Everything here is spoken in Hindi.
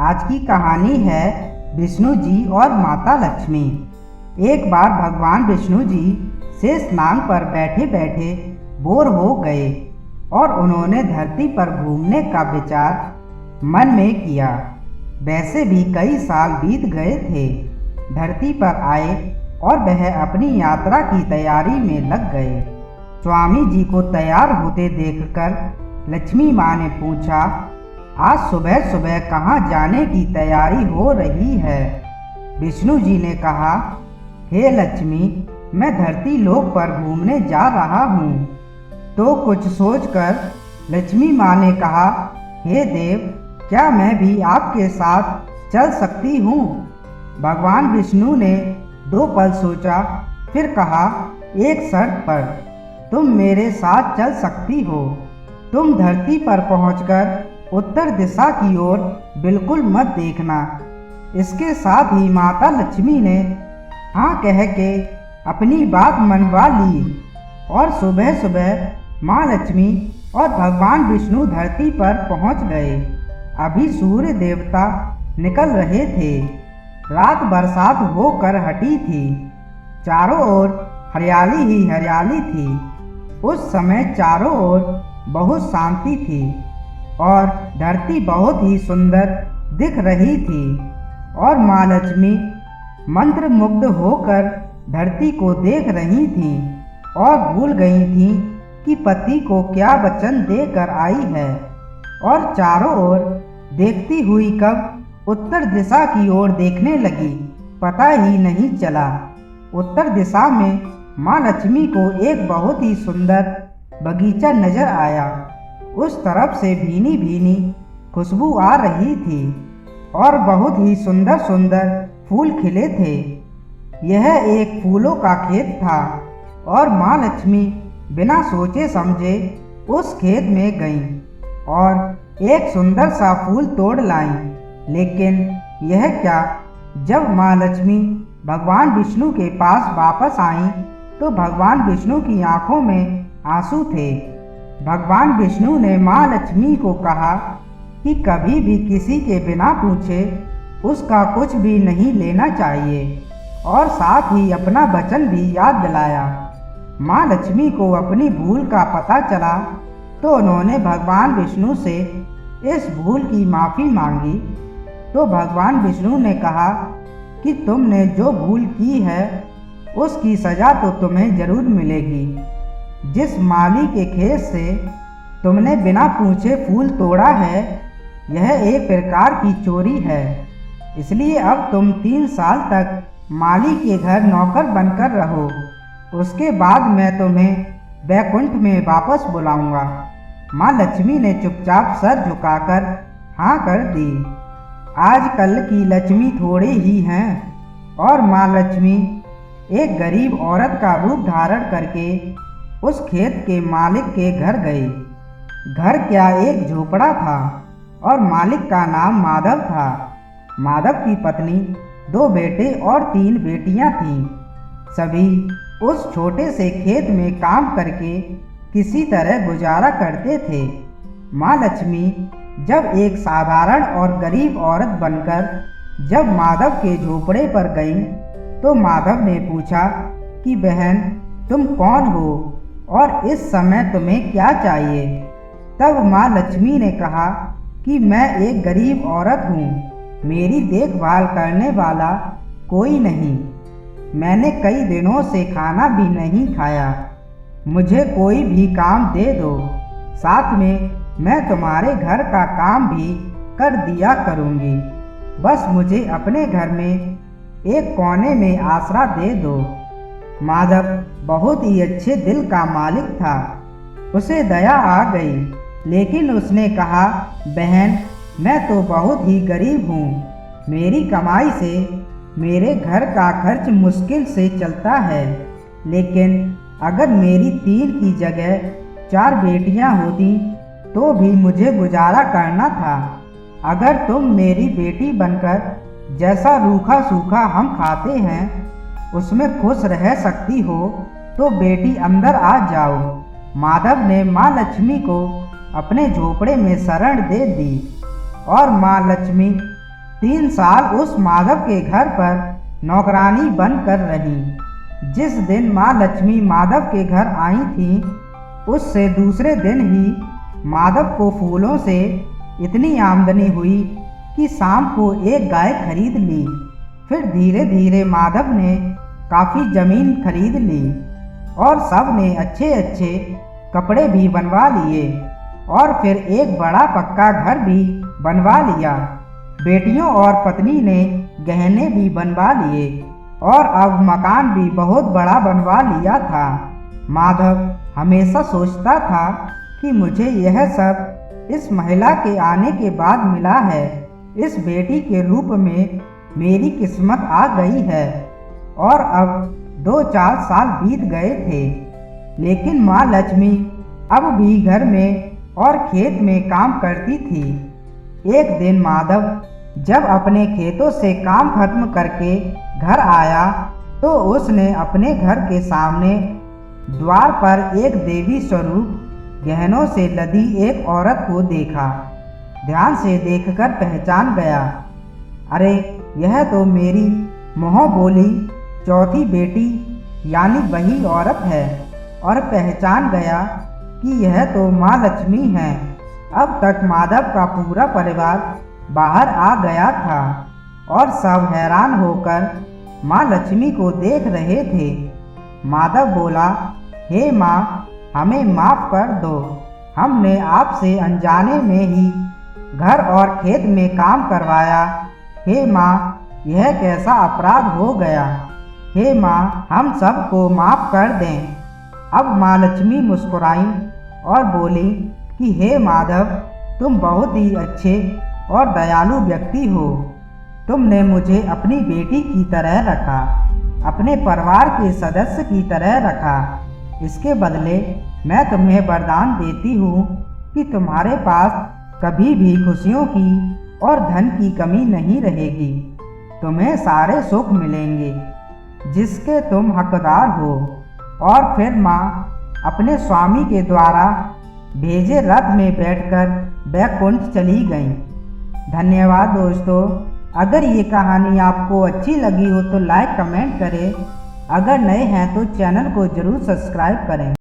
आज की कहानी है विष्णु जी और माता लक्ष्मी। एक बार भगवान विष्णु जी शेष नाग पर बैठे बैठे बोर हो गए और उन्होंने धरती पर घूमने का विचार मन में किया। वैसे भी कई साल बीत गए थे। धरती पर आए और वह अपनी यात्रा की तैयारी में लग गए। स्वामी जी को तैयार होते देखकर लक्ष्मी माँ ने पूछा, आज सुबह सुबह कहाँ जाने की तैयारी हो रही है? विष्णु जी ने कहा, हे लक्ष्मी, मैं धरती लोक पर घूमने जा रहा हूँ। तो कुछ सोचकर लक्ष्मी माँ ने कहा, हे देव, क्या मैं भी आपके साथ चल सकती हूँ? भगवान विष्णु ने 2 पल सोचा, फिर कहा, एक शर्त पर, तुम मेरे साथ चल सकती हो। तुम धरती पर पहुंचकर उत्तर दिशा की ओर बिल्कुल मत देखना। इसके साथ ही माता लक्ष्मी ने हाँ कह के अपनी बात मनवा ली और सुबह सुबह माँ लक्ष्मी और भगवान विष्णु धरती पर पहुंच गए। अभी सूर्य देवता निकल रहे थे। रात बरसात होकर हटी थी। चारों ओर हरियाली ही हरियाली थी। उस समय चारों ओर बहुत शांति थी और धरती बहुत ही सुंदर दिख रही थी और माँ लक्ष्मी मंत्र मुग्ध होकर धरती को देख रही थी और भूल गई थी कि पति को क्या वचन देकर आई है। और चारों ओर देखती हुई कब उत्तर दिशा की ओर देखने लगी, पता ही नहीं चला। उत्तर दिशा में माँ लक्ष्मी को एक बहुत ही सुंदर बगीचा नजर आया। उस तरफ से भीनी भीनी खुशबू आ रही थी और बहुत ही सुंदर सुंदर फूल खिले थे। यह एक फूलों का खेत था और माँ लक्ष्मी बिना सोचे समझे उस खेत में गईं और एक सुंदर सा फूल तोड़ लाईं। लेकिन यह क्या, जब माँ लक्ष्मी भगवान विष्णु के पास वापस आईं तो भगवान विष्णु की आंखों में आंसू थे। भगवान विष्णु ने माँ लक्ष्मी को कहा कि कभी भी किसी के बिना पूछे उसका कुछ भी नहीं लेना चाहिए और साथ ही अपना वचन भी याद दिलाया। माँ लक्ष्मी को अपनी भूल का पता चला तो उन्होंने भगवान विष्णु से इस भूल की माफ़ी मांगी। तो भगवान विष्णु ने कहा कि तुमने जो भूल की है उसकी सज़ा तो तुम्हें ज़रूर मिलेगी। जिस माली के खेत से तुमने बिना पूछे फूल तोड़ा है, यह एक प्रकार की चोरी है। इसलिए अब तुम 3 साल तक माली के घर नौकर बनकर रहो। उसके बाद मैं तुम्हें वैकुंठ में वापस बुलाऊंगा। माँ लक्ष्मी ने चुपचाप सर झुकाकर हाँ कर दी। आजकल की लक्ष्मी थोड़ी ही हैं और माँ लक्ष्मी एक गरीब औरत का रूप धारण करके उस खेत के मालिक के घर गई। घर क्या, एक झोपड़ा था और मालिक का नाम माधव था। माधव की पत्नी, 2 बेटे और 3 बेटियां थीं। सभी उस छोटे से खेत में काम करके किसी तरह गुजारा करते थे। माँ लक्ष्मी जब एक साधारण और गरीब औरत बनकर जब माधव के झोपड़े पर गईं तो माधव ने पूछा कि बहन, तुम कौन हो और इस समय तुम्हें क्या चाहिए? तब माँ लक्ष्मी ने कहा कि मैं एक गरीब औरत हूँ, मेरी देखभाल करने वाला कोई नहीं। मैंने कई दिनों से खाना भी नहीं खाया। मुझे कोई भी काम दे दो, साथ में मैं तुम्हारे घर का काम भी कर दिया करूँगी। बस मुझे अपने घर में एक कोने में आसरा दे दो। माधव बहुत ही अच्छे दिल का मालिक था। उसे दया आ गई, लेकिन उसने कहा, बहन, मैं तो बहुत ही गरीब हूँ। मेरी कमाई से मेरे घर का खर्च मुश्किल से चलता है। लेकिन अगर मेरी 3 की जगह 4 बेटियाँ होती तो भी मुझे गुजारा करना था। अगर तुम मेरी बेटी बनकर जैसा रूखा सूखा हम खाते हैं उसमें खुश रह सकती हो तो बेटी अंदर आ जाओ। माधव ने माँ लक्ष्मी को अपने झोपड़े में शरण दे दी और माँ लक्ष्मी 3 साल उस माधव के घर पर नौकरानी बनकर रही। जिस दिन माँ लक्ष्मी माधव के घर आई थी, उससे दूसरे दिन ही माधव को फूलों से इतनी आमदनी हुई कि शाम को एक गाय खरीद ली। फिर धीरे धीरे माधव ने काफ़ी ज़मीन खरीद ली और सब ने अच्छे अच्छे कपड़े भी बनवा लिए और फिर एक बड़ा पक्का घर भी बनवा लिया। बेटियों और पत्नी ने गहने भी बनवा लिए और अब मकान भी बहुत बड़ा बनवा लिया था। माधव हमेशा सोचता था कि मुझे यह सब इस महिला के आने के बाद मिला है। इस बेटी के रूप में मेरी किस्मत आ गई है। और अब 2-4 साल बीत गए थे, लेकिन माँ लक्ष्मी अब भी घर में और खेत में काम करती थी। एक दिन माधव जब अपने खेतों से काम खत्म करके घर आया तो उसने अपने घर के सामने द्वार पर एक देवी स्वरूप गहनों से लदी एक औरत को देखा। ध्यान से देखकर पहचान गया, अरे यह तो मेरी मुँह बोली चौथी बेटी यानी वही औरत है। और पहचान गया कि यह तो माँ लक्ष्मी है। अब तक माधव का पूरा परिवार बाहर आ गया था और सब हैरान होकर माँ लक्ष्मी को देख रहे थे। माधव बोला, हे माँ, हमें माफ़ कर दो। हमने आपसे अनजाने में ही घर और खेत में काम करवाया। हे माँ, यह कैसा अपराध हो गया। हे माँ, हम सबको माफ़ कर दें। अब माँ लक्ष्मी मुस्कुराई और बोली कि हे माधव, तुम बहुत ही अच्छे और दयालु व्यक्ति हो। तुमने मुझे अपनी बेटी की तरह रखा, अपने परिवार के सदस्य की तरह रखा। इसके बदले मैं तुम्हें वरदान देती हूँ कि तुम्हारे पास कभी भी खुशियों की और धन की कमी नहीं रहेगी। तुम्हें सारे सुख मिलेंगे जिसके तुम हकदार हो। और फिर माँ अपने स्वामी के द्वारा भेजे रथ में बैठकर बैकुंठ चली गईं। धन्यवाद दोस्तों। अगर ये कहानी आपको अच्छी लगी हो तो लाइक कमेंट करें। अगर नए हैं तो चैनल को ज़रूर सब्सक्राइब करें।